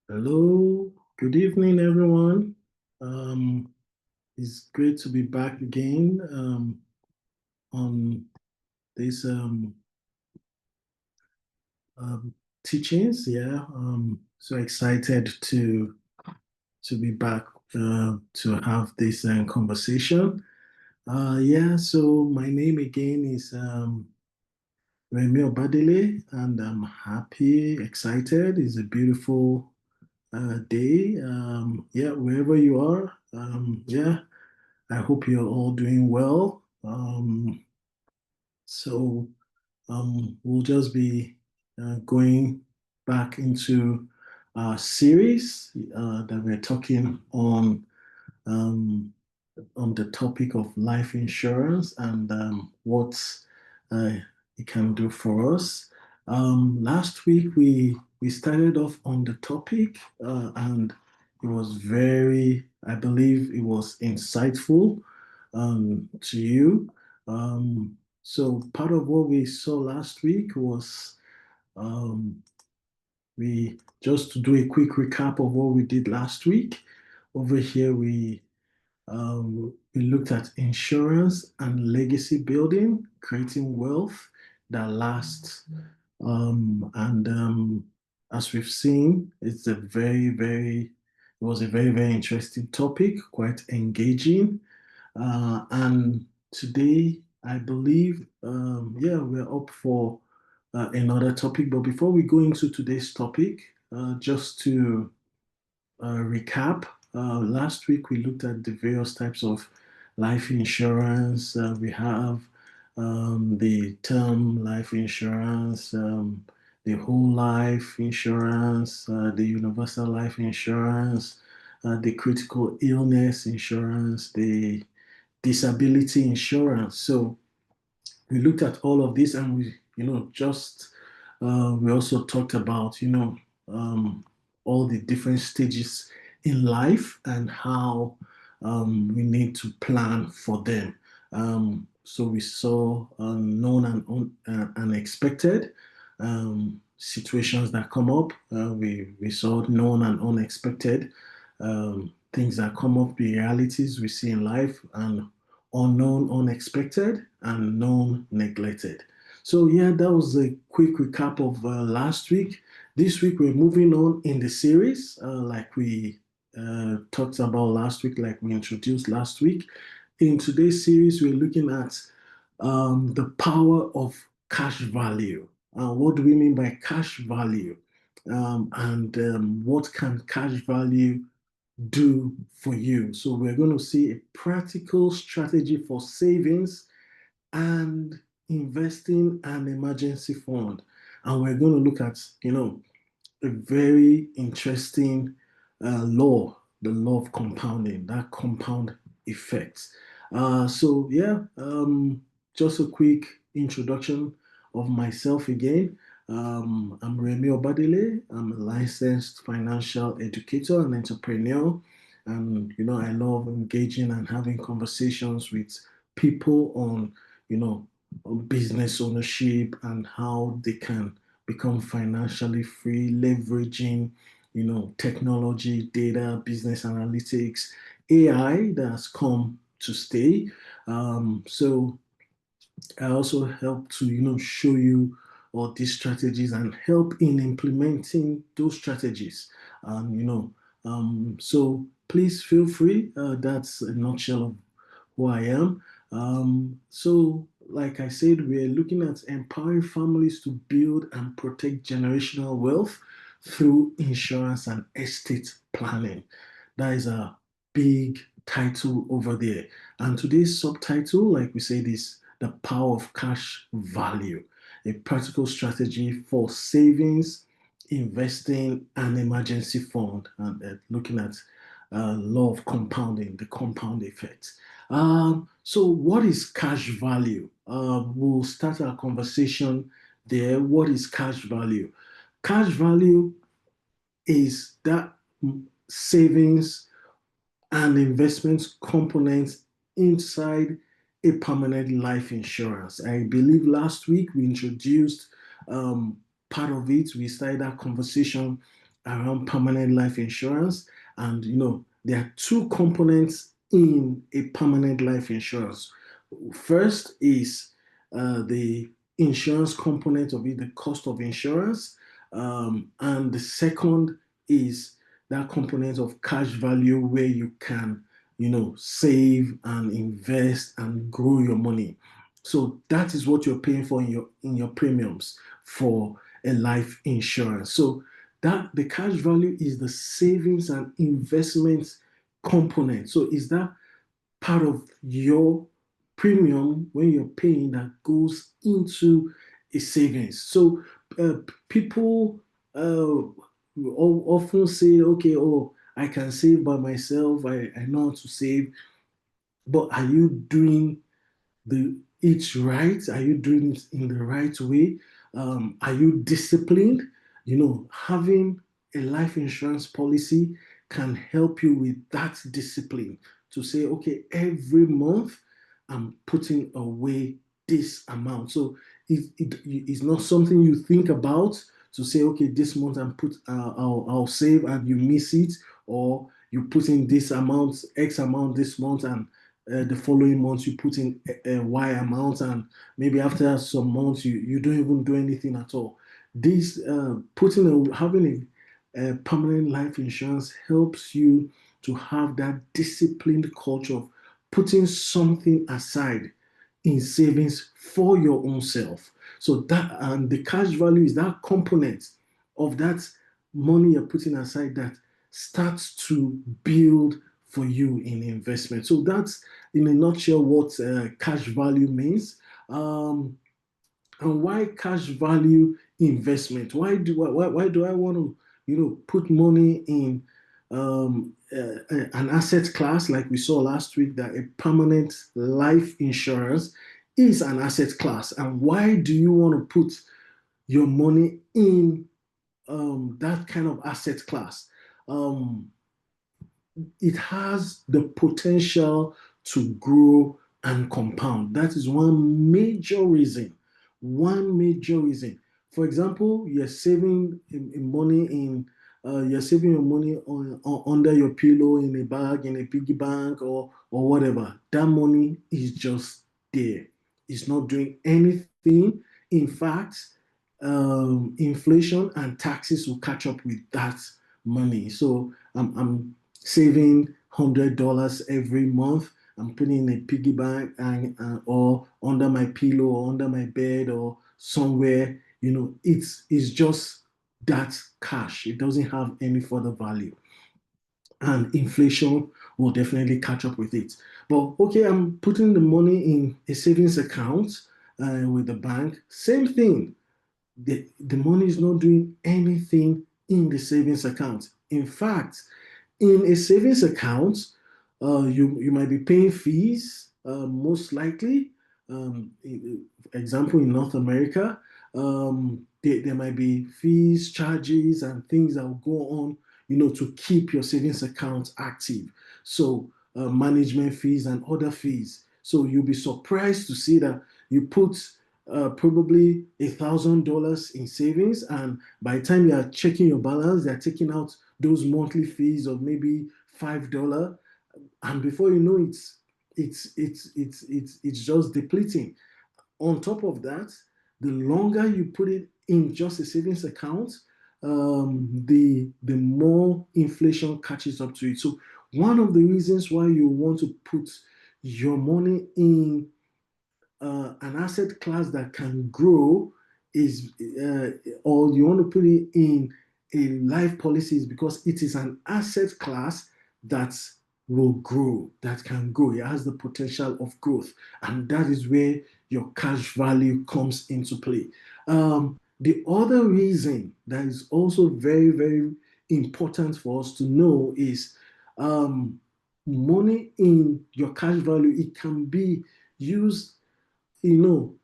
Hello, good evening, everyone. Um, it's great to be back again on this um, teachings. Yeah, so excited to be back to have this conversation. Yeah, so my name again is Remy Obadele, and I'm happy, excited. It's a beautiful day. Yeah, wherever you are. Yeah. I hope you're all doing well. So we'll just be going back into our series that we're talking um, on the topic of life insurance and what uh, it can do for us. Last week we started off on the topic and it was I believe it was insightful to you. So part of what we saw last week was um, we just to do a quick recap of what we did last week. Over here, we looked at insurance and legacy building, creating wealth that lasts. And As we've seen, it was a very interesting topic, quite engaging. And today, I believe, yeah, we're up for another topic. But before we go into today's topic, just to recap, last week we looked at the various types of life insurance. We have the term life insurance, the whole life insurance, the universal life insurance, the critical illness insurance, the disability insurance. So we looked at all of this and we also talked about, all the different stages in life and how we need to plan for them. So we saw known and unexpected situations that come up. We saw known and unexpected things that come up, the realities we see in life, and unknown, unexpected, and known, neglected. So, yeah, that was a quick recap of last week. This week, we're moving on in the series, like we talked about last week, like we introduced last week. In today's series, we're looking at the power of cash value. What do we mean by cash value? And what can cash value do for you? So we're going to see a practical strategy for savings and investing an emergency fund. And we're going to look at, a very interesting law, the law of compounding, that compound effect. Just a quick introduction of myself again. I'm Remy Obadele. I'm a licensed financial educator and entrepreneur. And, I love engaging and having conversations with people you know, on business ownership and how they can become financially free, leveraging, technology, data, business analytics, AI that has come to stay. So I also help to, show you all these strategies and help in implementing those strategies. So please feel free. That's a nutshell of who I am. Like I said, we're looking at empowering families to build and protect generational wealth through insurance and estate planning. That is a big title over there. And today's subtitle, like we said, is The Power of Cash Value, a practical strategy for savings, investing, and emergency fund, and looking at law of compounding, the compound effect. So what is cash value? We'll start our conversation there. What is cash value? Cash value is that savings and investment components inside a permanent life insurance. I believe last week we introduced part of it. We started that conversation around permanent life insurance. And there are two components in a permanent life insurance. First is the insurance component of it, the cost of insurance. And the second is that component of cash value where you can, save and invest and grow your money. So that is what you're paying for in your premiums for a life insurance. So that the cash value is the savings and investments component. So is that part of your premium when you're paying that goes into a savings? So people often say, okay, oh, I can save by myself. I know how to save. But are you doing it right? Are you doing it in the right way? Are you disciplined? Having a life insurance policy can help you with that discipline to say, okay, every month I'm putting away this amount. So it's not something you think about to say, okay, this month I'll save, and you miss it, or you put in this amount, X amount this month, and the following month you put in a Y amount, and maybe after some months you don't even do anything at all. This having a permanent life insurance helps you to have that disciplined culture of putting something aside in savings for your own self. So that, and the cash value is that component of that money you're putting aside that starts to build for you in investment. So that's in a nutshell what cash value means. And why cash value investment? Why do I want to put money in an asset class like we saw last week, that a permanent life insurance is an asset class? And why do you want to put your money in that kind of asset class? Um, it has the potential to grow and compound. That is one major reason. One major reason. For example, you're saving money you're saving your money under your pillow, in a bag, in a piggy bank, or whatever. That money is just there. It's not doing anything. In fact, inflation and taxes will catch up with that money. So I'm saving $100 every month. I'm putting in a piggy bank, or under my pillow, or under my bed, or somewhere. It's just that cash. It doesn't have any further value, and inflation will definitely catch up with it. But okay, I'm putting the money in a savings account with the bank. Same thing. The money is not doing anything in the savings account. In fact, in a savings account, you might be paying fees, most likely. Example, in North America, there might be fees, charges, and things that will go on, to keep your savings account active. So management fees and other fees. So you'll be surprised to see that you put probably $1,000 in savings, and by the time you are checking your balance, they're taking out those monthly fees of maybe $5, and before you know it, it's just depleting. On top of that, the longer you put it in just a savings account, the more inflation catches up to it. So one of the reasons why you want to put your money in an asset class that can grow is, or you want to put it in a life policy, is because it is an asset class that will grow, that can grow. It has the potential of growth, and that is where your cash value comes into play. The other reason that is also very, very important for us to know is money in your cash value. It can be used, in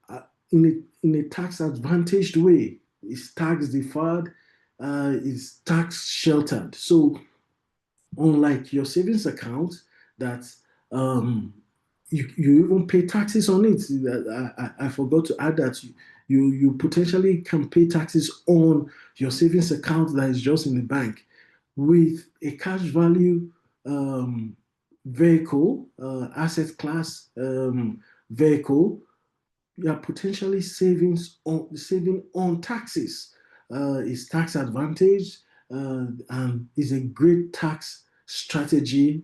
a tax advantaged way. It's tax deferred, it's tax sheltered. So unlike your savings account that you even pay taxes on it. I forgot to add that You potentially can pay taxes on your savings account that is just in the bank. With a cash value vehicle, asset class vehicle, you are potentially saving on taxes. Is tax advantage and is a great tax strategy.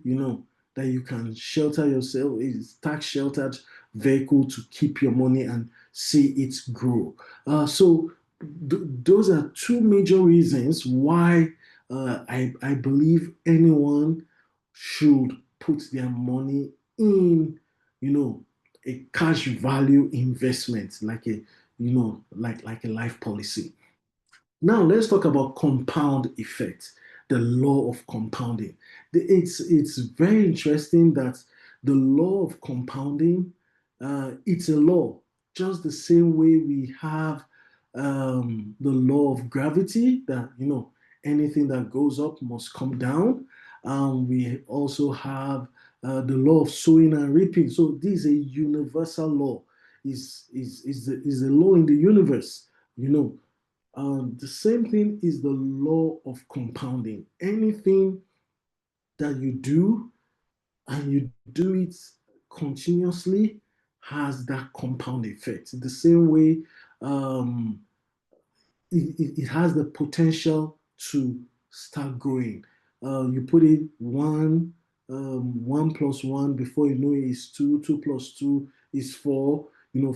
That you can shelter yourself. It's tax sheltered vehicle to keep your money and see it grow. So those are two major reasons why I believe anyone should put their money in, you know, a cash value investment, like like a life policy. Now let's talk about compound effect, the law of compounding. It's very interesting that the law of compounding, it's a law, just the same way we have the law of gravity, that anything that goes up must come down. We also have the law of sowing and reaping. So this is a universal law. Is a law in the universe. You know, the same thing is the law of compounding. Anything that you do and you do it continuously has that compound effect. The same way um, it has the potential to start growing. You put it one plus one, before you know it is two, two plus two is four,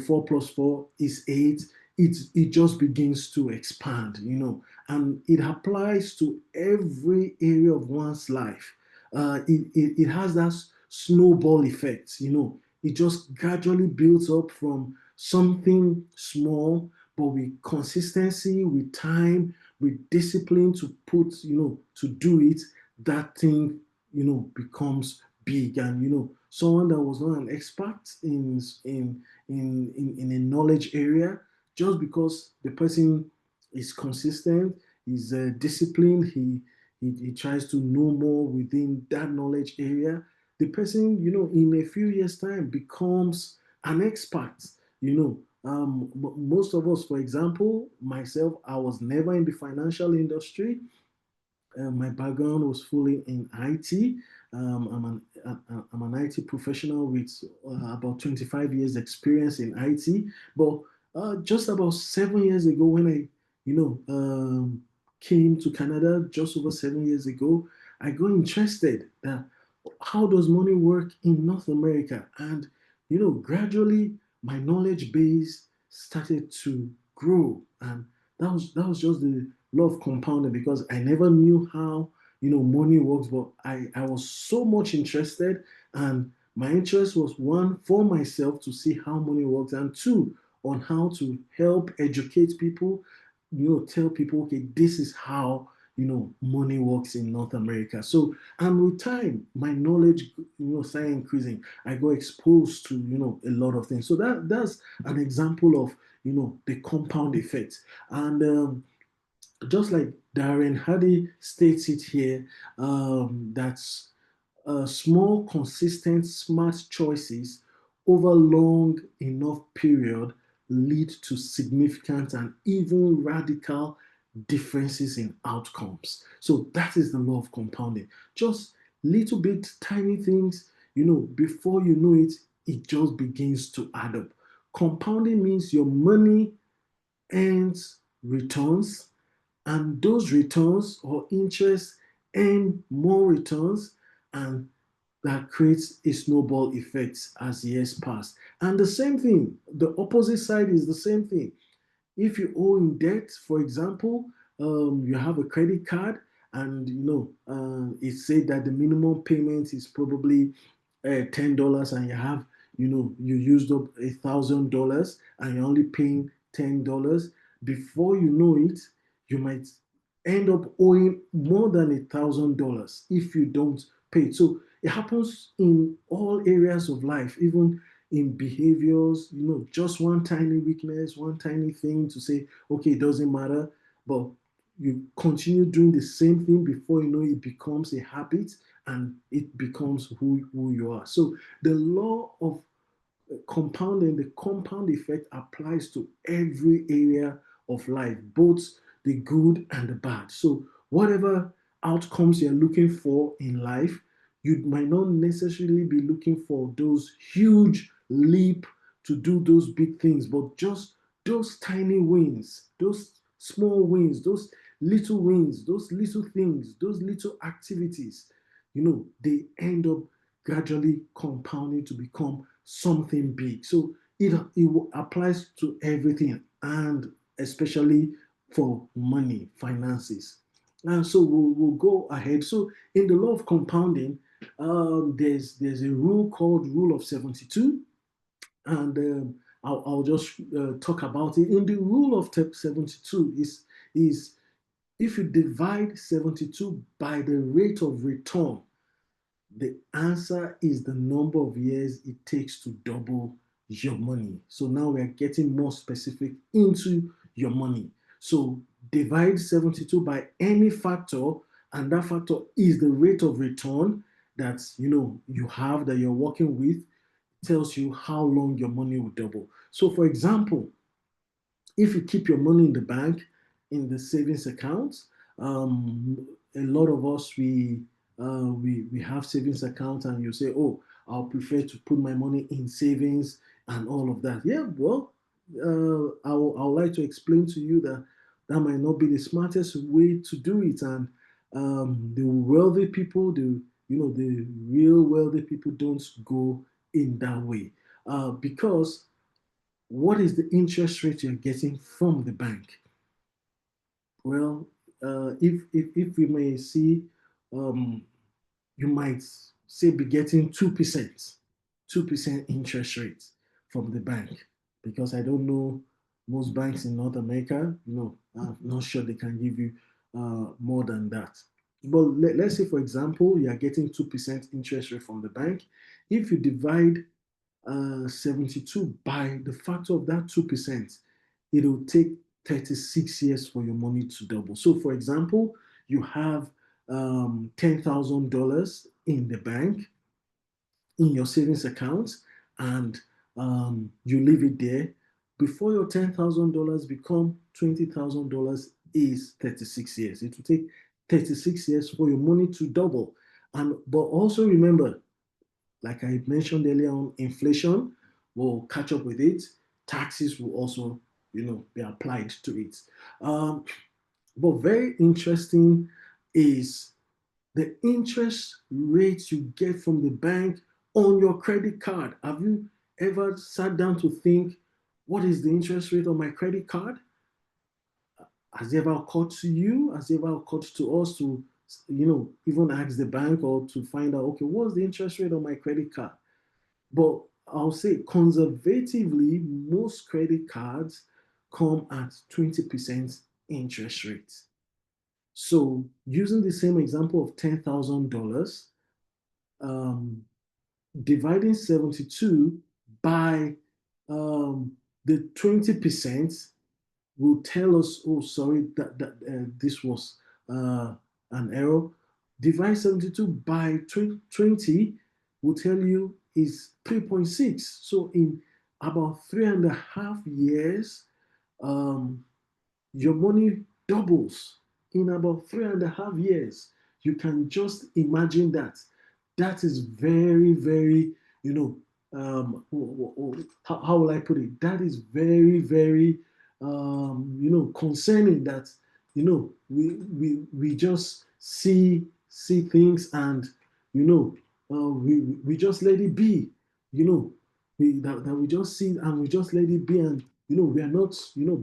four plus four is eight. It just begins to expand, and it applies to every area of one's life. It has that snowball effect, it just gradually builds up from something small, but with consistency, with time, with discipline to put, to do it, that thing, becomes big. And someone that was not an expert in a knowledge area, just because the person is consistent, is disciplined, he tries to know more within that knowledge area. The person, in a few years' time becomes an expert. Most of us, for example, myself, I was never in the financial industry. My background was fully in IT. I'm an IT professional with about 25 years experience in IT. But just about 7 years ago, when I, came to Canada, just over 7 years ago, I got interested that how does money work in North America? And, gradually my knowledge base started to grow. And that was just the law of compounding, because I never knew how money works, but I was so much interested. And my interest was, one, for myself to see how money works, and two, on how to help educate people, tell people, okay, this is how money works in North America. So, and with time, my knowledge started increasing. I got exposed to a lot of things. So that's an example of the compound effect. And just like Darren Hardy states it here, that's small, consistent, smart choices over long enough period lead to significant and even radical differences in outcomes. So that is the law of compounding. Just little bit tiny things, before you know it, it just begins to add up. Compounding means your money earns returns, and those returns or interest earn more returns, and that creates a snowball effect as years pass. And the same thing, the opposite side is the same thing. If you owe in debt, for example, you have a credit card, and it said that the minimum payment is probably $10, and you used up $1,000 and you're only paying $10. Before you know it, you might end up owing more than $1,000 if you don't pay it. So it happens in all areas of life, even in behaviors, just one tiny weakness, one tiny thing to say, okay, it doesn't matter, but you continue doing the same thing, before you know it becomes a habit, and it becomes who you are. So the law of compounding, the compound effect applies to every area of life, both the good and the bad. So, whatever outcomes you're looking for in life, you might not necessarily be looking for those huge leap to do those big things, but just those tiny wins, those small wins, those little things, those little activities, they end up gradually compounding to become something big. So it applies to everything, and especially for money, finances. And so we'll go ahead. So in the law of compounding, there's a rule called rule of 72, and I'll just talk about it. In the rule of 72 is if you divide 72 by the rate of return, the answer is the number of years it takes to double your money. So now we are getting more specific into your money. So divide 72 by any factor, and that factor is the rate of return that you have, that you're working with. It tells you how long your money will double. So for example, if you keep your money in the bank, in the savings account, a lot of us we have savings account, and you say, oh, I'll prefer to put my money in savings and all of that. Yeah, well, I would like to explain to you that that might not be the smartest way to do it, and the wealthy people, the real wealthy people don't go in that way, because what is the interest rate you're getting from the bank? Well, if we may see, um, you might say be getting 2%, 2% interest rate from the bank, because I don't know most banks in North America. I'm not sure they can give you more than that. But let's say, for example, you are getting 2% interest rate from the bank. If you divide 72 by the factor of that 2%, it'll take 36 years for your money to double. So, for example, you have $10,000 in the bank, in your savings account, and you leave it there. Before your $10,000 become $20,000 is 36 years. It will take 36 years for your money to double. But also remember, like I mentioned earlier on, inflation will catch up with it. Taxes will also, be applied to it. Um, but very interesting is the interest rate you get from the bank on your credit card. Have you ever sat down to think, what is the interest rate on my credit card? Has it ever occurred to you? Has it ever occurred to us to, even ask the bank or to find out, okay, what's the interest rate on my credit card? But I'll say conservatively, most credit cards come at 20% interest rate. So using the same example of $10,000, um, dividing 72 by the 20% will tell us, oh, sorry, that this was an error. Divide 72 by 20 will tell you is 3.6. So in about 3.5 years, um, your money doubles in about 3.5 years. You can just imagine that. That is very, very, how will I put it? That is very, very, concerning, that, we just see things, and, we just let it be, that we just see and we just let it be, and, we are not,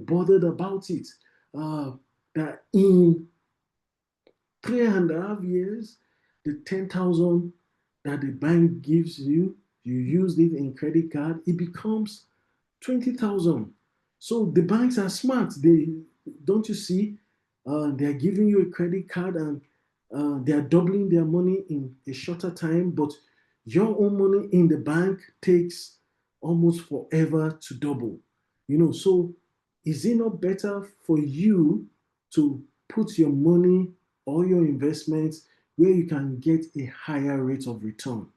bothered about it. Uh, that in 3.5 years, the 10,000 that the bank gives you, you used it in credit card, it becomes 20,000. So the banks are smart. Don't you see? They are giving you a credit card, and they are doubling their money in a shorter time, but your own money in the bank takes almost forever to double. So is it not better for you to put your money or your investments where you can get a higher rate of return?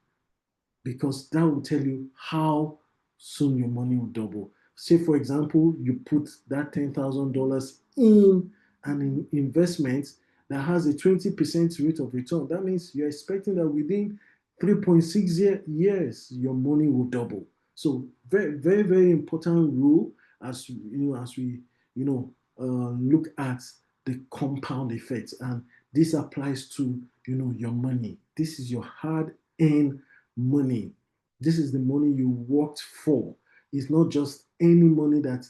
Because that will tell you how soon your money will double. Say, for example, you put that $10,000 in an investment that has a 20% rate of return. That means you're expecting that within 3.6 years, your money will double. So very, very, very important rule as as we look at the compound effect, and this applies to your money. This is your hard-earned money. This is the money you worked for. It's not just any money that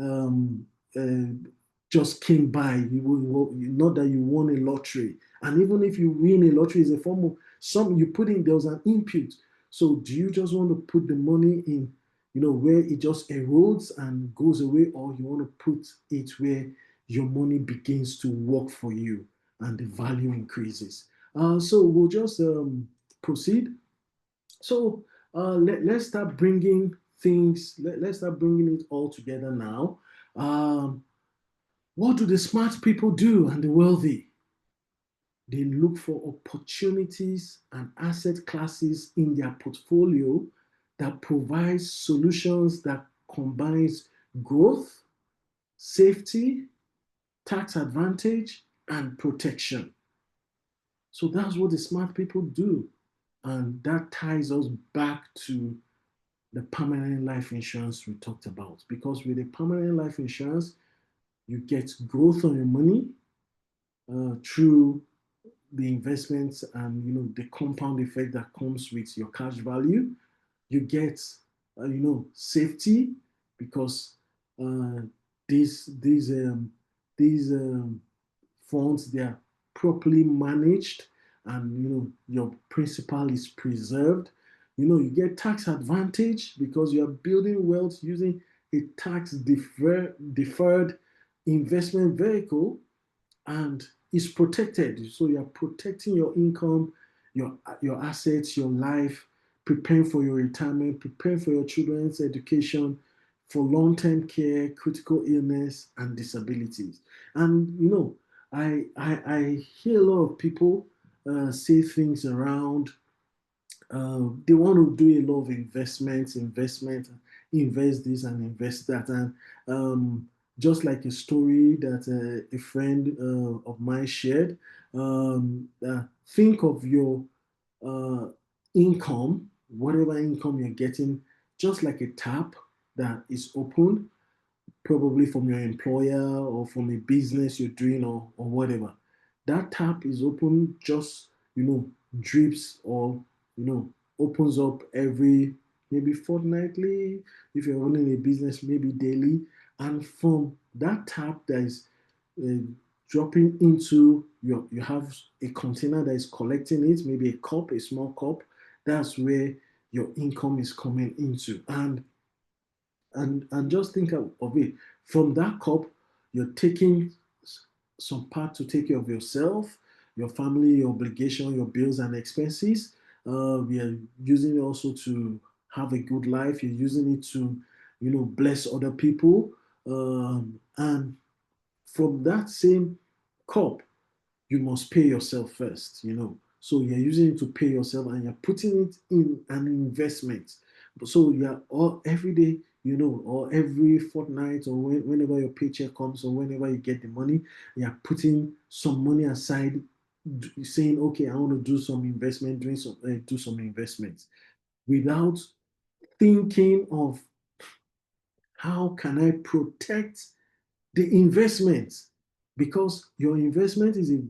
um, uh, just came by. Not that you won a lottery, and even if you win a lottery, is a form of some you put in. There was an input. So do you just want to put the money in, where it just erodes and goes away, or you want to put it where your money begins to work for you and the value increases? So we'll just proceed. So let's start bringing things. Let's start bringing it all together now. Um, what do the smart people do and the wealthy? They look for opportunities and asset classes in their portfolio that provides solutions that combines growth, safety, tax advantage, and protection. So that's what the smart people do. And that ties us back to the permanent life insurance we talked about. Because with a permanent life insurance, you get growth on your money through the investments and the compound effect that comes with your cash value. You get safety because uh, these these um, these funds, they are properly managed, and your principal is preserved. You get tax advantage because you are building wealth using a tax deferred investment vehicle, and it's protected. So you're protecting your income, your assets, your life, preparing for your retirement, preparing for your children's education, for long-term care, critical illness, and disabilities. And I hear a lot of people say things around they want to do a lot of invest this and invest that. And just like a story that a friend of mine shared, think of your uh, income, whatever income you're getting, just like a tap that is open, probably from your employer or from a business you're doing, or whatever. That tap is open, just drips, or opens up every maybe fortnightly. If you're running a business, maybe daily. And from that tap that is uh, dropping into you have a container that is collecting it, maybe a cup, a small cup. That's where your income is coming into. And just think of it, from that cup you're taking some part to take care of yourself, your family, your obligation, your bills and expenses. We are using it also to have a good life. You're using it to bless other people, and from that same cup you must pay yourself first. So you're using it to pay yourself, and you're putting it in an investment. So you're all every day, or every fortnight, or whenever your paycheck comes, or whenever you get the money, you're putting some money aside, saying, okay, I want to do some investment, do some investments, without thinking of how can I protect the investment, because your investment is a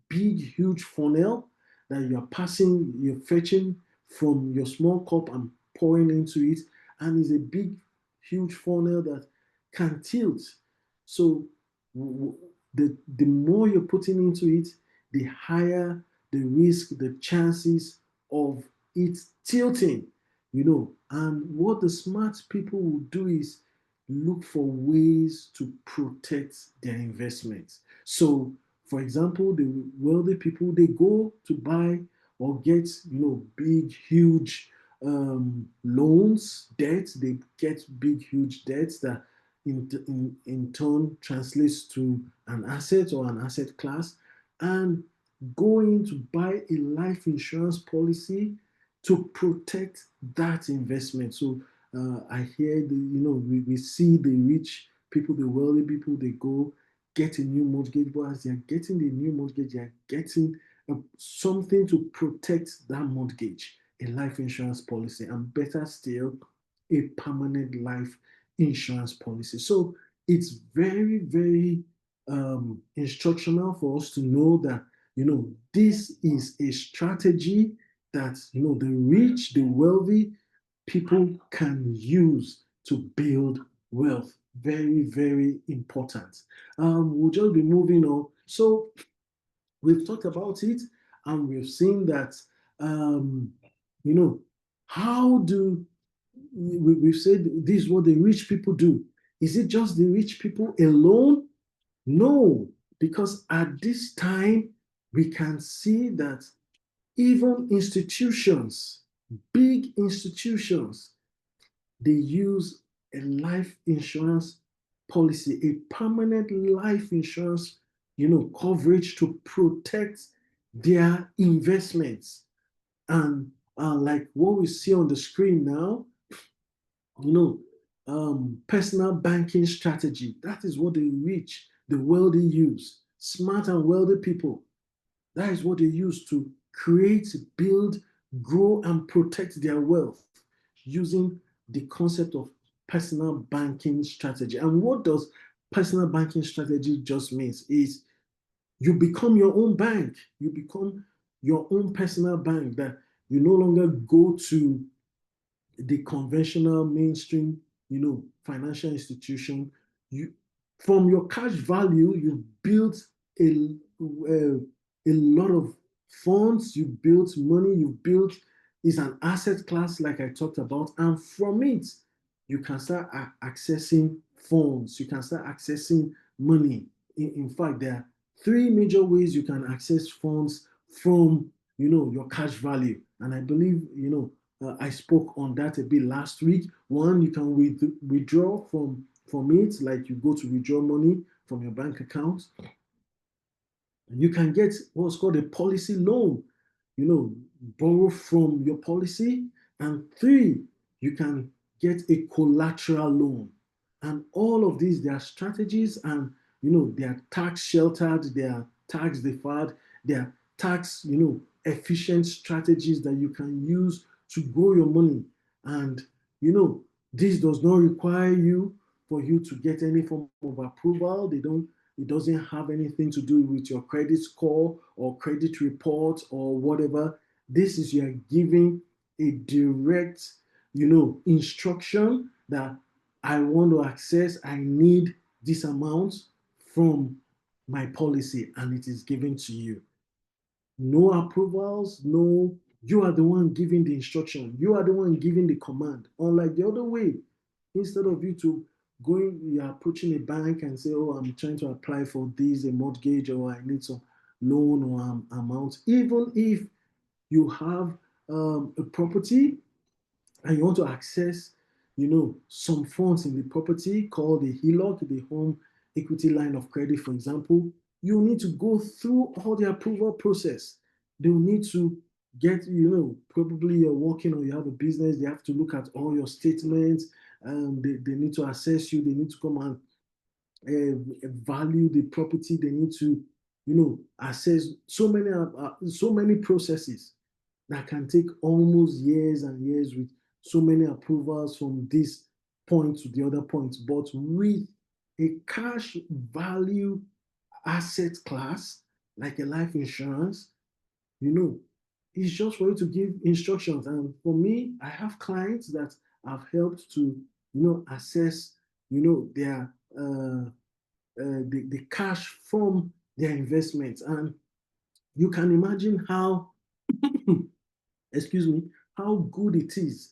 big, huge funnel that you're fetching from your small cup and pouring into it, and is a big, huge funnel that can tilt. So the more you're putting into it, the higher the risk, the chances of it tilting. And what the smart people will do is look for ways to protect their investments. So, for example, the wealthy people, they go to buy or get big, huge loans, debts. They get big, huge debts that in turn translates to an asset or an asset class, and going to buy a life insurance policy to protect that investment. So I hear we see the rich people, the wealthy people, they go get a new mortgage, but as they're getting the new mortgage, they're getting something to protect that mortgage, a life insurance policy, and better still, a permanent life insurance policy. So it's very, very instructional for us to know that this is a strategy that the rich, the wealthy people can use to build wealth. Very, very important. We'll just be moving on. So we've talked about it, and we've seen that you know how do we've said this is what the rich people do. Is it just the rich people alone? No, because at this time we can see that even institutions, big institutions, they use a life insurance policy, a permanent life insurance, coverage to protect their investments. And like what we see on the screen now, you know, personal banking strategy. That is what the rich, the wealthy use. Smart and wealthy people. That is what they use to create, build, grow, and protect their wealth using the concept of personal banking strategy. And what does personal banking strategy just means is you become your own bank. You become your own personal bank, that you no longer go to the conventional mainstream, financial institution. You, from your cash value, you built a lot of funds, you built money, you built is an asset class like I talked about, and from it you can start accessing funds, you can start accessing money. In fact, there are three major ways you can access funds from your cash value, and I believe I spoke on that a bit last week. One, you can withdraw from it, like you go to withdraw money from your bank account. You can get what's called a policy loan, borrow from your policy. And three, you can get a collateral loan. And all of these, they are strategies, and they are tax sheltered, they are tax deferred, they are tax, efficient strategies that you can use to grow your money. And this does not require you for you to get any form of approval. It doesn't have anything to do with your credit score or credit report or whatever. This is you're giving a direct, instruction that I want to access, I need this amount from my policy, and it is given to you. No approvals, no, you are the one giving the instruction, you are the one giving the command. Unlike the other way, instead of you to going, you're approaching a bank and say, oh, I'm trying to apply for this, a mortgage, or I need some loan or amount. Even if you have a property and you want to access, some funds in the property called the HELOC, the home equity line of credit, for example, you need to go through all the approval process. They will need to get, probably you're working or you have a business, they have to look at all your statements, they need to assess you, they need to come and value the property, they need to, assess so many processes that can take almost years and years with so many approvals from this point to the other point. But with a cash value asset class like a life insurance, you know, it's just for you to give instructions. And for me, I have clients that I've helped to, assess, their the cash from their investments. And you can imagine how excuse me, how good it is.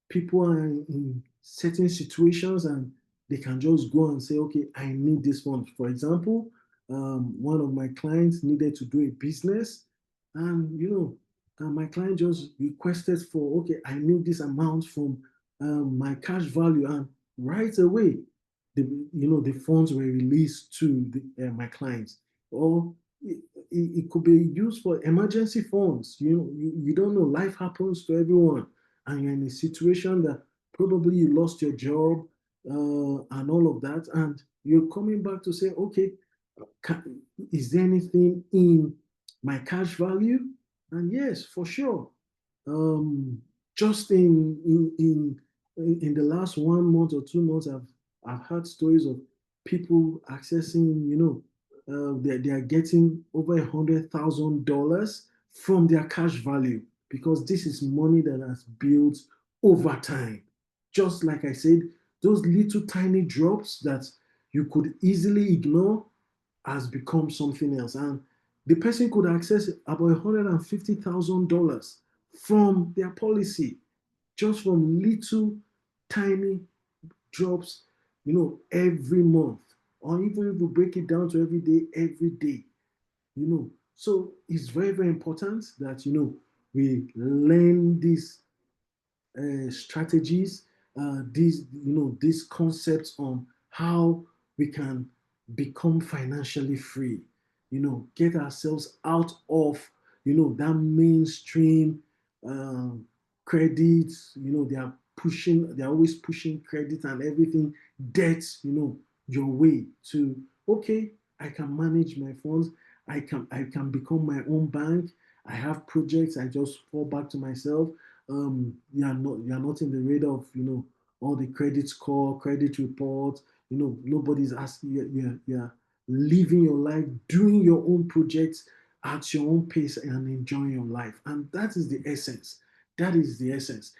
People are in certain situations and they can just go and say, okay, I need this fund. For example, one of my clients needed to do a business, and my client just requested for, okay, I need this amount from my cash value, and right away, the funds were released to my clients. Or it could be used for emergency funds. You don't know, life happens to everyone, and you're in a situation that Probably you lost your job and all of that, and you're coming back to say, okay, is there anything in my cash value? And yes, for sure. Um, just in the last 1 month or 2 months, I've heard stories of people accessing, they are getting over $100,000 from their cash value, because this is money that has built over time. Just like I said, those little tiny drops that you could easily ignore has become something else. And the person could access about $150,000 from their policy, just from little tiny drops, every month. Or even if we break it down to every day, So it's very, very important that, we learn these strategies, these concepts on how we can become financially free. Get ourselves out of that mainstream um, credit. They're always pushing credit and everything, debt. Your way to, okay, I can manage my funds. I can become my own bank. I have projects. I just fall back to myself. You are not in the radar of all the credit score, credit report. Nobody's asking you. You're living your life, doing your own projects at your own pace, and enjoying your life. And that is the essence. That is the essence.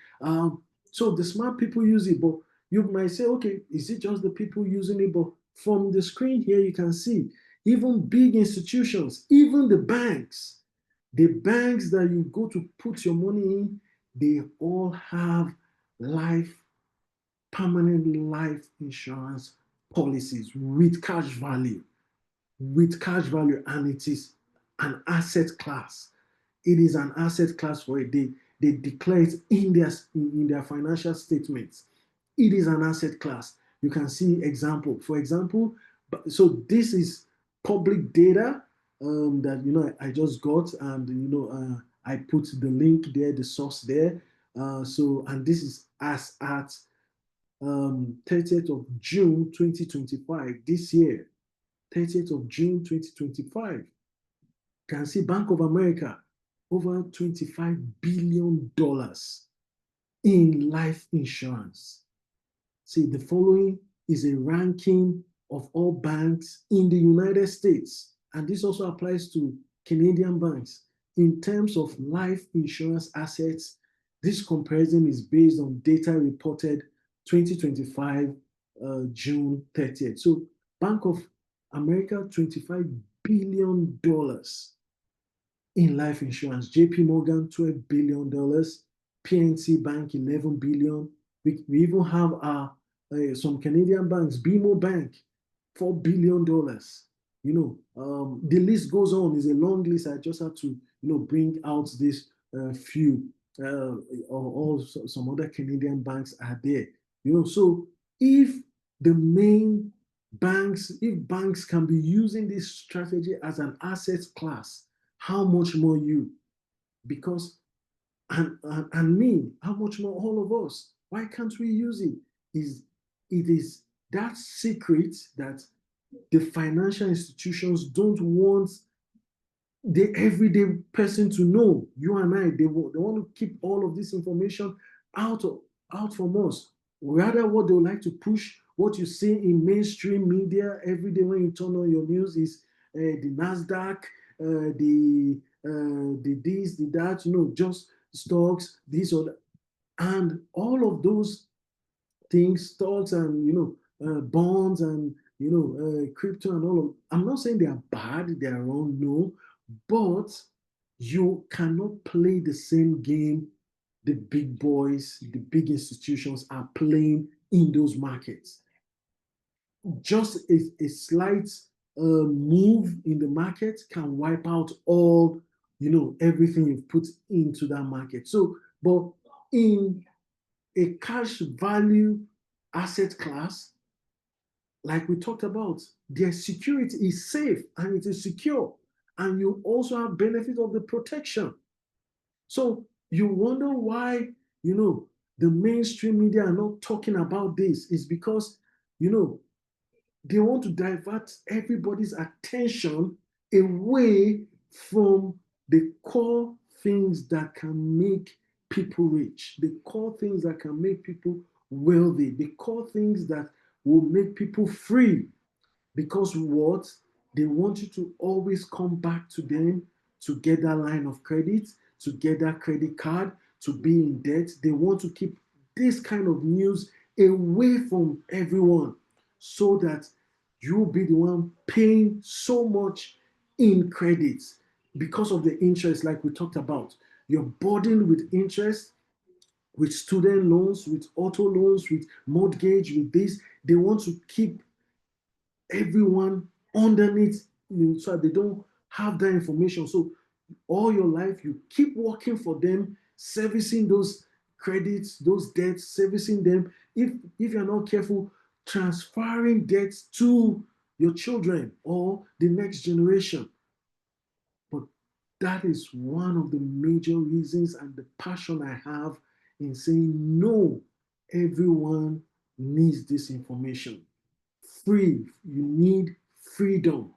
So the smart people use it, but you might say, okay, is it just the people using it? But from the screen here, you can see even big institutions, even the banks that you go to put your money in, they all have life, permanent life insurance policies with cash value, and it is an asset class. It is an asset class for it. They declare it in their financial statements. It is an asset class. You can see example. For example, so this is public data that I just got, and I put the link there, the source there. And this is as at 30th of June 2025, this year, 30th of June 2025. Can see Bank of America over $25 billion in life insurance. See, the following is a ranking of all banks in the United States, and this also applies to Canadian banks. In terms of life insurance assets, this comparison is based on data reported 2025 June 30th. So Bank of America, $25 billion in life insurance. JP Morgan, $12 billion. PNC Bank, $11 billion. We even have some Canadian banks. BMO Bank, $4 billion. The list goes on. It's a long list. I just have to bring out this few. Or some other Canadian banks are there. So if the main banks, if banks can be using this strategy as an asset class, how much more you? Because and me, how much more all of us? Why can't we use it? It is that secret that the financial institutions don't want the everyday person to know. You and I, they want to keep all of this information out of, out from us. Rather, what they would like to push, what you see in mainstream media every day when you turn on your news is the Nasdaq, the this, the that, just stocks, this or that, and all of those things, stocks and bonds and crypto and all of. I'm not saying they are bad, they are wrong, no, but you cannot play the same game the big boys, the big institutions are playing in those markets. Just a slight move in the market can wipe out all, everything you've put into that market. So, but in a cash value asset class, like we talked about, their security is safe and it is secure. And you also have benefit of the protection. So you wonder why, the mainstream media are not talking about this is because, you know, they want to divert everybody's attention away from the core things that can make people rich, the core things that can make people wealthy, the core things that will make people free. Because what? They want you to always come back to them to get that line of credit, to get that credit card, to be in debt. They want to keep this kind of news away from everyone so that you'll be the one paying so much in credits because of the interest, like we talked about. You're burdened with interest, with student loans, with auto loans, with mortgage, with this. They want to keep everyone underneath, so they don't have that information. So all your life you keep working for them, servicing those credits, those debts, servicing them. If you're not careful, transferring debts to your children or the next generation. But that is one of the major reasons and the passion I have in saying no. Everyone needs this information. Free, you need freedom,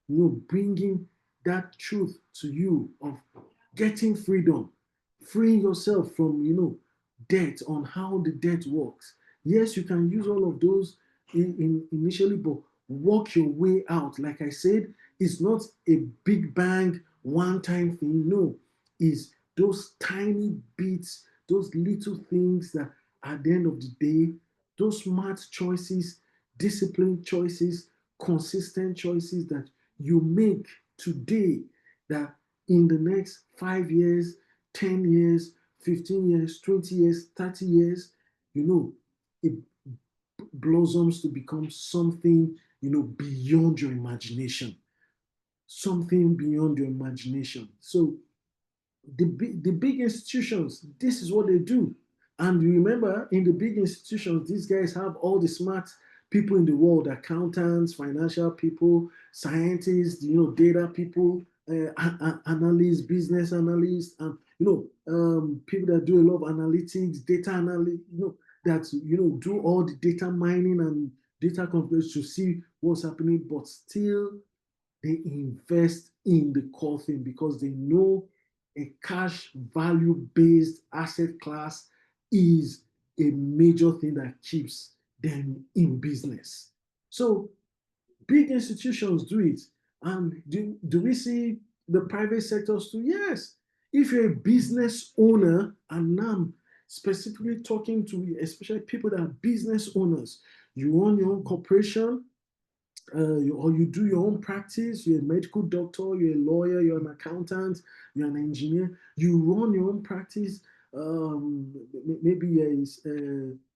bringing that truth to you of getting freedom, freeing yourself from, debt, on how the debt works. Yes, you can use all of those initially, but work your way out. Like I said, it's not a big bang one time thing. No, it's those tiny bits, those little things that at the end of the day, those smart choices, disciplined choices, consistent choices that you make today, that in the next 5 years, 10 years, 15 years, 20 years, 30 years, it blossoms to become something, beyond your imagination. Something beyond your imagination. So the big institutions, this is what they do. And you remember, in the big institutions, these guys have all the smart people in the world: accountants, financial people, scientists, data people, analysts, business analysts, and people that do a lot of analytics, data analysts, that do all the data mining and data complex to see what's happening. But still, they invest in the core thing because they know a cash value based asset class is a major thing that keeps them in business. So big institutions do it. And do we see the private sectors too? Yes. If you're a business owner, and now I'm specifically talking to especially people that are business owners, you own your own corporation, or you do your own practice, you're a medical doctor, you're a lawyer, you're an accountant, you're an engineer, you run your own practice, maybe a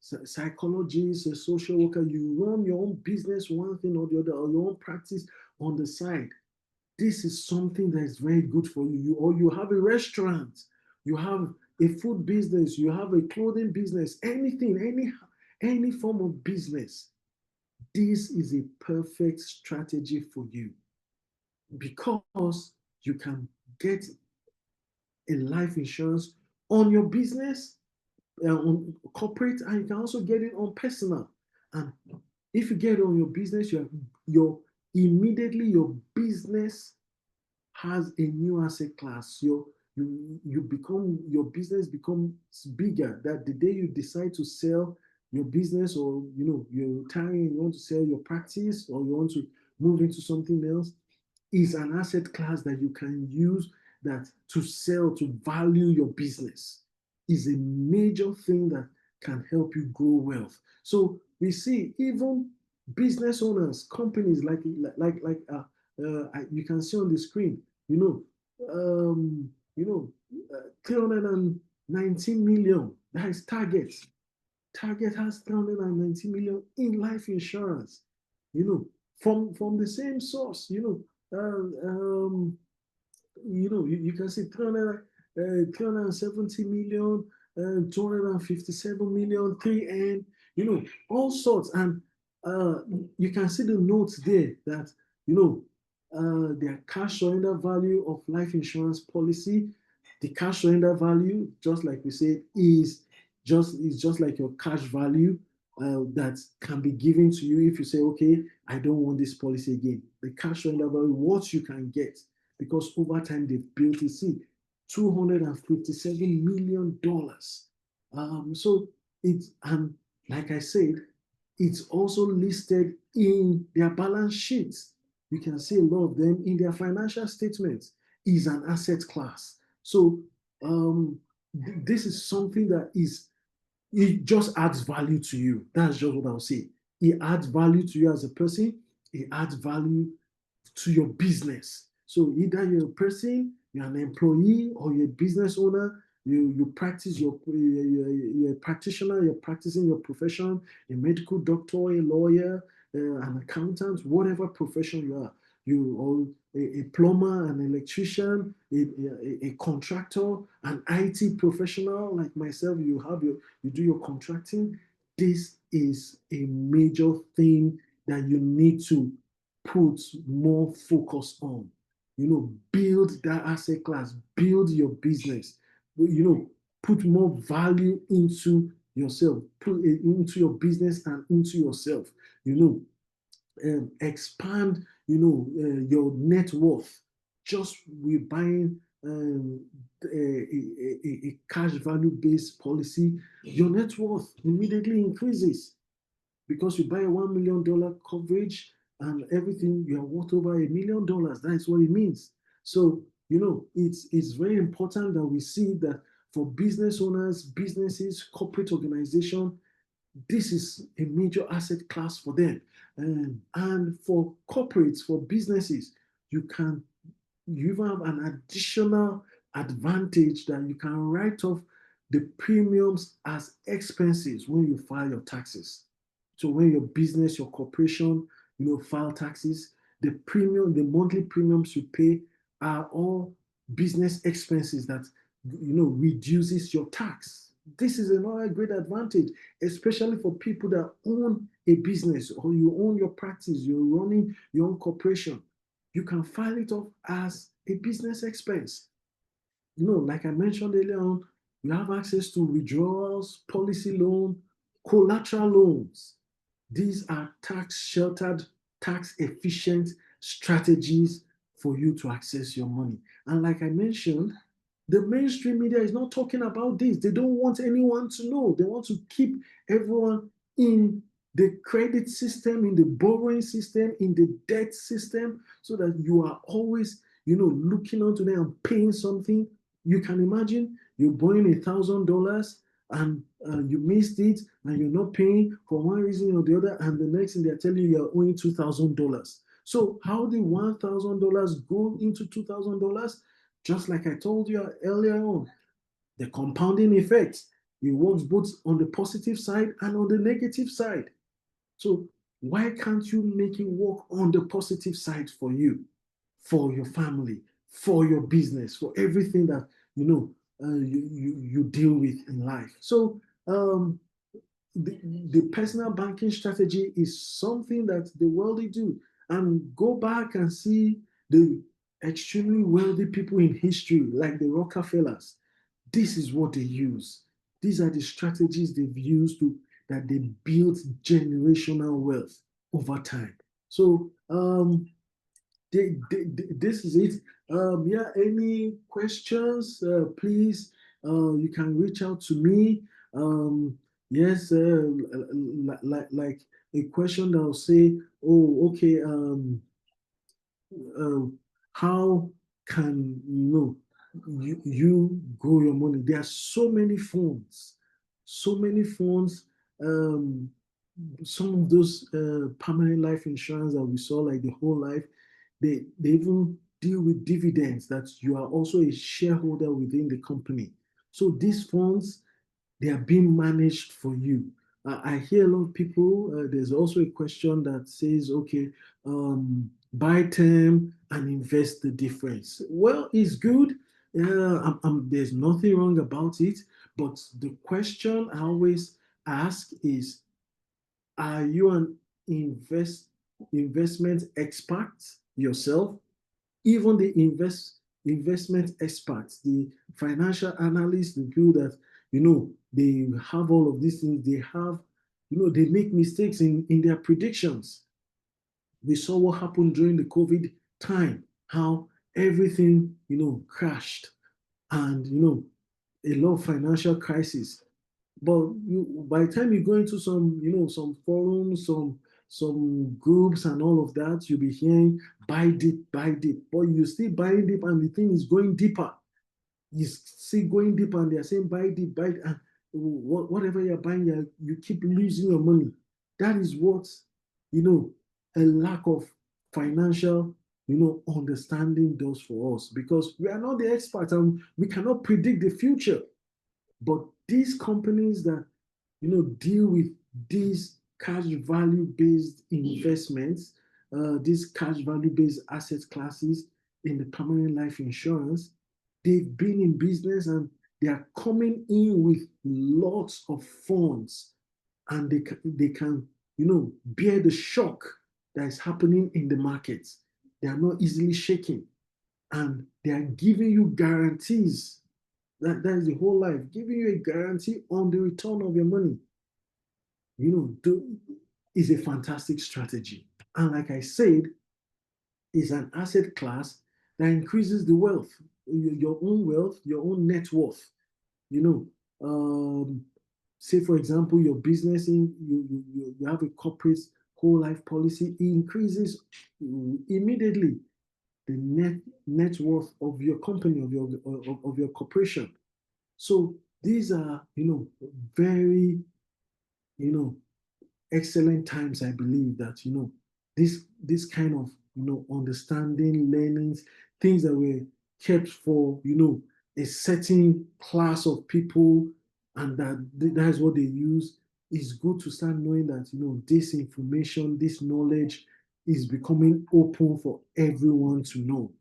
psychologist, a social worker, you run your own business, one thing or the other, or your own practice on the side. This is something that is very good for you. Or you have a restaurant, you have a food business, you have a clothing business, anything, any form of business. This is a perfect strategy for you because you can get a life insurance on your business, on corporate, and you can also get it on personal. And if you get it on your business, your immediately your business has a new asset class. Your business becomes bigger. That the day you decide to sell your business, or you're retiring, you want to sell your practice, or you want to move into something else, is an asset class that you can use that to sell, to value your business, is a major thing that can help you grow wealth. So we see even business owners, companies you can see on the screen, you know, 319 million. That is Target. Target has 390 million in life insurance, from the same source, you can see 370 million, 257 million, 3N, all sorts. And you can see the notes there that, their cash surrender value of life insurance policy, the cash surrender value, just like we said, is It's just like your cash value that can be given to you if you say, okay, I don't want this policy again. The cash surrender value, what you can get, because over time they've built it. See, $257 million. So it's, and like I said, it's also listed in their balance sheets. You can see a lot of them in their financial statements is an asset class. So this is something that is, it just adds value to you. That's just what I'll say. It adds value to you as a person. It adds value to your business. So either you're a person, you're an employee, or you're a business owner. You practice you're a practitioner. You're practicing your profession. A medical doctor, a lawyer, an accountant, whatever profession you are. You are a plumber, an electrician, a contractor, an IT professional like myself. You do your contracting. This is a major thing that you need to put more focus on. Build that asset class, build your business, put more value into yourself, put it into your business and into yourself. Expand, your net worth just with buying a cash value based policy. Your net worth immediately increases because you buy a $1 million coverage and everything, you are worth over $1 million. That's what it means. So, it's very important that we see that for business owners, businesses, corporate organization, this is a major asset class for them. And for corporates, for businesses, you even have an additional advantage that you can write off the premiums as expenses when you file your taxes. So when your business, your corporation, file taxes, the monthly premiums you pay are all business expenses that reduces your tax. This is another great advantage, especially for people that own a business or you own your practice, you're running your own corporation. You can file it off as a business expense. Like I mentioned earlier on, you have access to withdrawals, policy loan, collateral loans. These are tax sheltered, tax efficient strategies for you to access your money. And like I mentioned, the mainstream media is not talking about this. They don't want anyone to know. They want to keep everyone in the credit system, in the borrowing system, in the debt system, so that you are always, looking onto them and paying something. You can imagine you're borrowing $1,000 and you missed it and you're not paying for one reason or the other, and the next thing they're telling you you're owing $2,000. So how did $1,000 go into $2,000? Just like I told you earlier on, the compounding effect. It works both on the positive side and on the negative side. So why can't you make it work on the positive side for you, for your family, for your business, for everything that you deal with in life? So the personal banking strategy is something that the wealthy do. And go back and see the extremely wealthy people in history, like the Rockefellers. This is what they use. These are the strategies they've used that they built generational wealth over time. So this is it. Yeah, any questions? Please, you can reach out to me. Yes, like a question that will say, oh, okay, uh, how can you grow your money? There are so many funds. Um, some of those permanent life insurance that we saw, like the whole life, they even deal with dividends that you are also a shareholder within the company. So these funds, they are being managed for you. I hear a lot of people, there's also a question that says, okay, buy term and invest the difference. Well, it's good. There's nothing wrong about it. But the question I always ask is, are you an investment expert yourself? Even the investment experts, the financial analysts, the people that they have all of these things. They have, they make mistakes in their predictions. We saw what happened during the COVID time, how everything, crashed, and, a lot of financial crisis. But by the time you go into some forums, some groups and all of that, you'll be hearing buy deep, buy deep. But you still buying deep, and the thing is going deeper. You see going deeper, and they're saying buy deep, buy deep, and whatever you're buying, you keep losing your money. That is what a lack of financial understanding does for us, because we are not the experts and we cannot predict the future. But these companies that deal with these cash value based investments, these cash value based asset classes in the permanent life insurance, they've been in business and they are coming in with lots of funds, and they can bear the shock that is happening in the markets. They are not easily shaken, and they are giving you guarantees. That is the whole life, giving you a guarantee on the return of your money. Is a fantastic strategy. And like I said, is an asset class that increases the wealth, your own wealth, your own net worth. You know, say for example, your business you have a corporate whole life policy, it increases immediately the net worth of your company, of your corporation. So these are very you know excellent times. I believe that this kind of understanding, learnings, things that were kept for a certain class of people, and that is what they use. It's good to start knowing that this information, this knowledge is becoming open for everyone to know,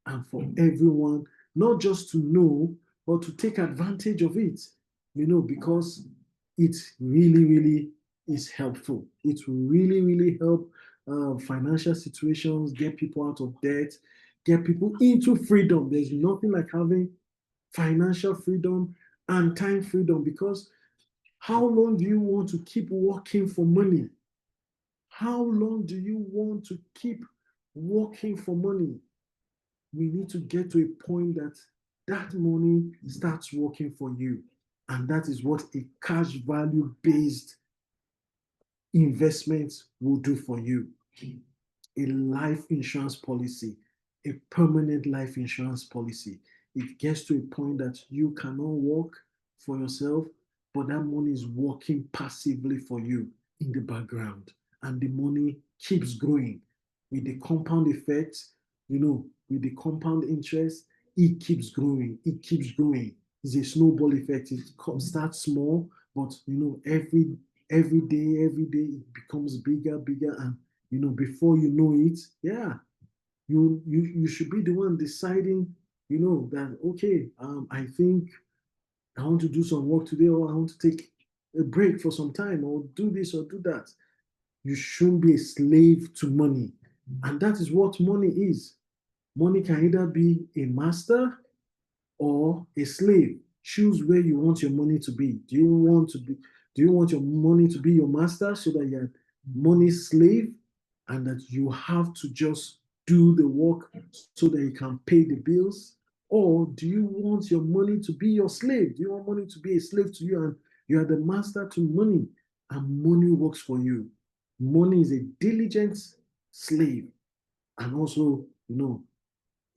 and for everyone not just to know but to take advantage of it. Because it really is helpful. It will really help financial situations, get people out of debt, get people into freedom. There's nothing like having financial freedom and time freedom, because how long do you want to keep working for money? How long do you want to keep working for money? We need to get to a point that that money starts working for you. And that is what a cash value based investment will do for you. A life insurance policy, a permanent life insurance policy. It gets to a point that you cannot work for yourself, but that money is working passively for you in the background. And the money keeps growing with the compound effect, with the compound interest, it keeps growing, it keeps growing. It's a snowball effect. It starts small, but every day it becomes bigger, and before you know it, yeah, you should be the one deciding, that okay, I think I want to do some work today, or I want to take a break for some time, or do this or do that. You shouldn't be a slave to money, and that is what money is. Money can either be a master or a slave. Choose where you want your money to be. Do you want your money to be your master, so that you're money slave, and that you have to just do the work so that you can pay the bills? Or do you want your money to be your slave? Do you want money to be a slave to you, and you are the master to money, and money works for you? Money is a diligent slave, and also,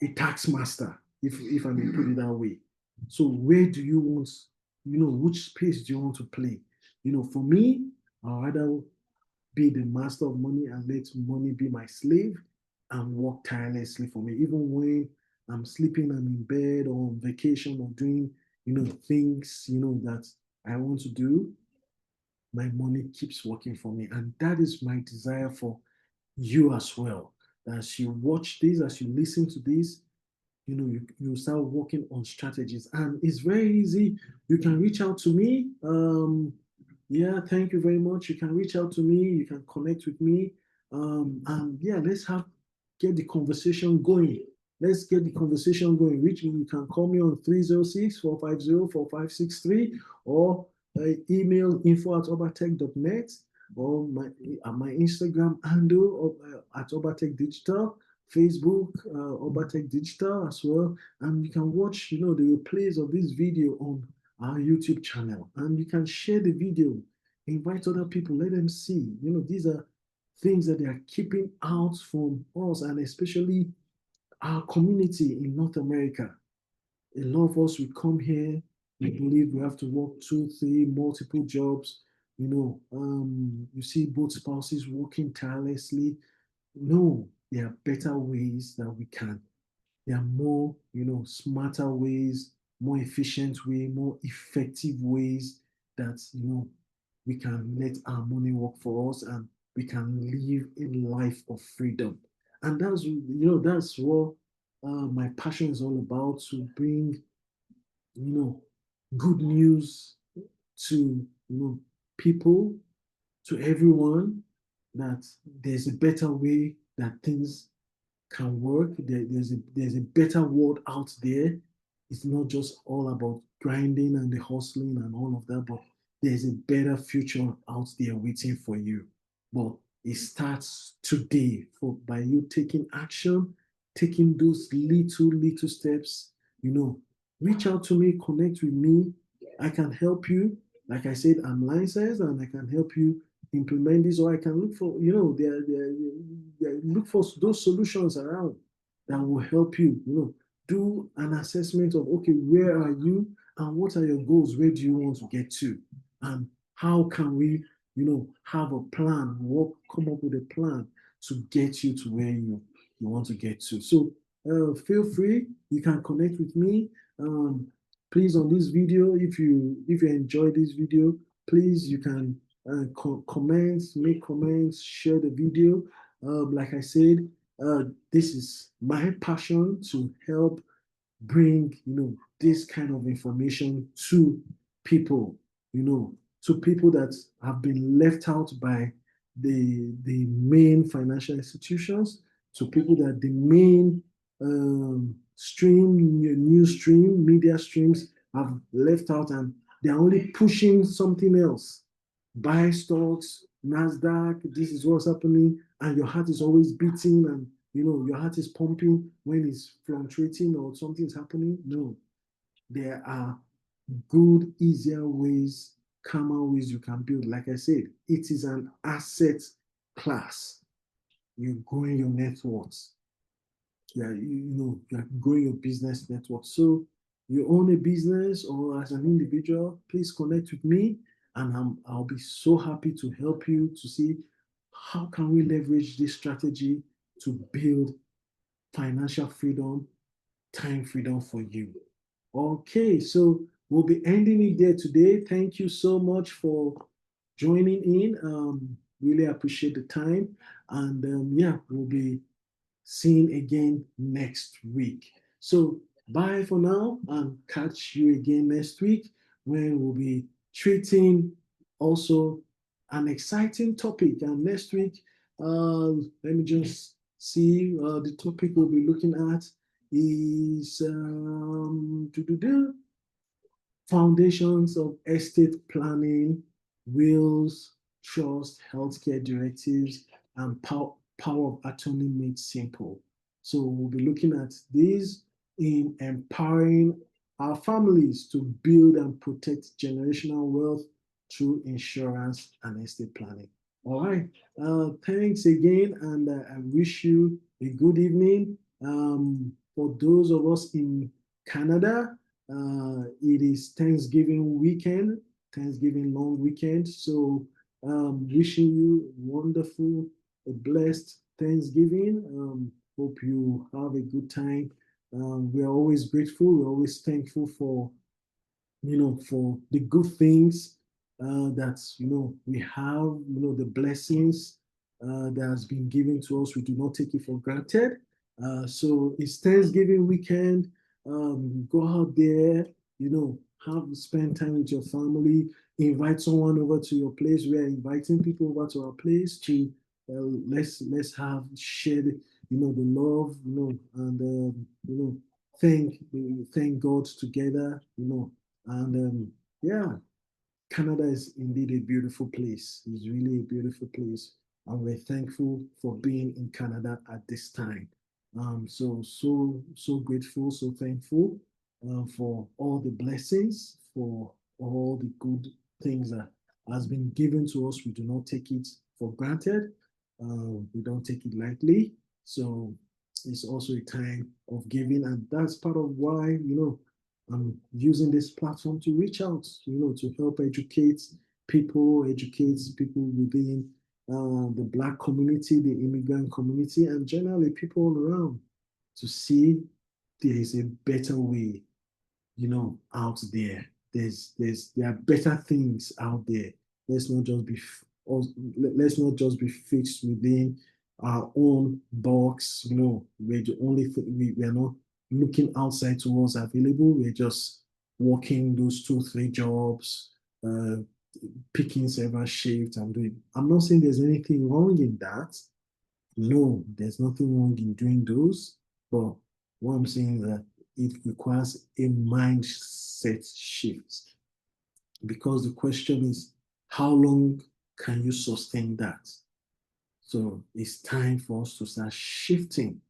a tax master, if I may put it that way. So where do you want, which space do you want to play? For me, I'd rather be the master of money and let money be my slave, and work tirelessly for me. Even when I'm sleeping, I'm in bed or on vacation, or doing, things, that I want to do, my money keeps working for me. And that is my desire for you as well. As you watch this, as you listen to this, you start working on strategies, and it's very easy. You can reach out to me. Yeah, thank you very much. You can reach out to me, you can connect with me, and yeah, let's have get the conversation going. Let's get the conversation going. Reach me. You can call me on 306-450-4563 or email info@obertech.net or my Instagram handle at Obertech Digital, Facebook Obertech Digital as well. And you can watch, the replays of this video on our YouTube channel. And you can share the video, invite other people, let them see. These are things that they are keeping out from us, and especially our community in North America. A lot of us, we come here, we believe we have to work 2, 3, multiple jobs. You see both spouses working tirelessly. No, there are better ways that we can. There are more, smarter ways, more efficient way, more effective ways that, we can let our money work for us and we can live a life of freedom. And that's what my passion is all about, to bring, good news to, people, to everyone, that there's a better way that things can work. There's a better world out there. It's not just all about grinding and the hustling and all of that, but there's a better future out there waiting for you. But it starts today by you taking action, taking those little steps. Reach out to me, connect with me. I can help you. Like I said, I'm licensed and I can help you implement this, or I can look for, look for those solutions around that will help you, do an assessment of, okay, where are you and what are your goals? Where do you want to get to? And how can we, have a plan, come up with a plan to get you to where you want to get to. So feel free, you can connect with me. Um, Please, on this video, if you enjoy this video, please, you can make comments, share the video. Like I said, this is my passion, to help bring, this kind of information to people, to people that have been left out by the main financial institutions, to people that the main news stream, media streams have left out, and they're only pushing something else. Buy stocks, NASDAQ, this is what's happening, and your heart is always beating, and your heart is pumping when it's fluctuating or something's happening. No, there are good, easier ways, calmer ways you can build. Like I said, it is an asset class. You're growing your net worth. You're growing your business network. So you own a business or as an individual, please connect with me, and I'll be so happy to help you to see how can we leverage this strategy to build financial freedom, time freedom for you. Okay, so we'll be ending it there today. Thank you so much for joining in. Really appreciate the time. And yeah, we'll be seeing again next week. So bye for now, and catch you again next week, when we'll be treating also an exciting topic. And next week, let me just see, the topic we'll be looking at is foundations of estate planning, wills, trust, healthcare directives, and power of attorney made simple. So we'll be looking at these in empowering our families to build and protect generational wealth through insurance and estate planning. All right. Thanks again, and I wish you a good evening. For those of us in Canada, it is Thanksgiving weekend, Thanksgiving long weekend. So wishing you wonderful, a blessed Thanksgiving. Hope you have a good time. We are always grateful. We're always thankful for, for the good things that, we have, the blessings that has been given to us. We do not take it for granted. So it's Thanksgiving weekend. Go out there, spend time with your family, invite someone over to your place. We are inviting people over to our place to let's have shared the love, and thank God together, and yeah, Canada is indeed a beautiful place. It's really a beautiful place, and we're thankful for being in Canada at this time. So grateful, so thankful for all the blessings, for all the good things that has been given to us. We do not take it for granted. We don't take it lightly. So it's also a time of giving, and that's part of why I'm using this platform to reach out, to help educate people within the Black community, the immigrant community, and generally people all around to see there is a better way, out there. There are better things out there. Let's not just be let's not just be fixed within our own box. We're the only thing we are not looking outside to what's available. We're just working those 2, 3 jobs, uh, picking several shifts and doing. I'm not saying there's anything wrong in that. No, there's nothing wrong in doing those. But what I'm saying is that it requires a mindset shift, because the question is, how long can you sustain that? So it's time for us to start shifting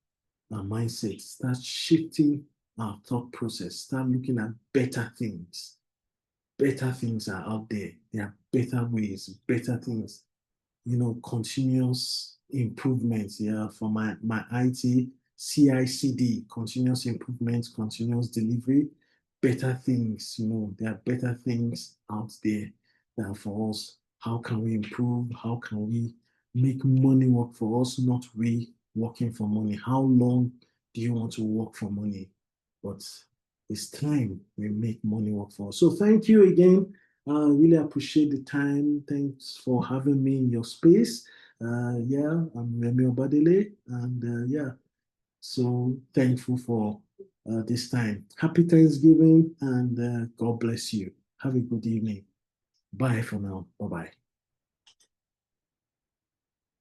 our mindset, start shifting our thought process, start looking at better things. Better things are out there. There are better ways, better things, continuous improvements. Yeah, for my IT, CICD, continuous improvements, continuous delivery, better things. There are better things out there than for us. How can we improve? How can we make money work for us, not we working for money? How long do you want to work for money? But it's time we make money work for us. So thank you again. Really appreciate the time. Thanks for having me in your space. Yeah, I'm Remy Obadele, and yeah, so thankful for this time. Happy Thanksgiving, and God bless you. Have a good evening. Bye for now. Bye bye.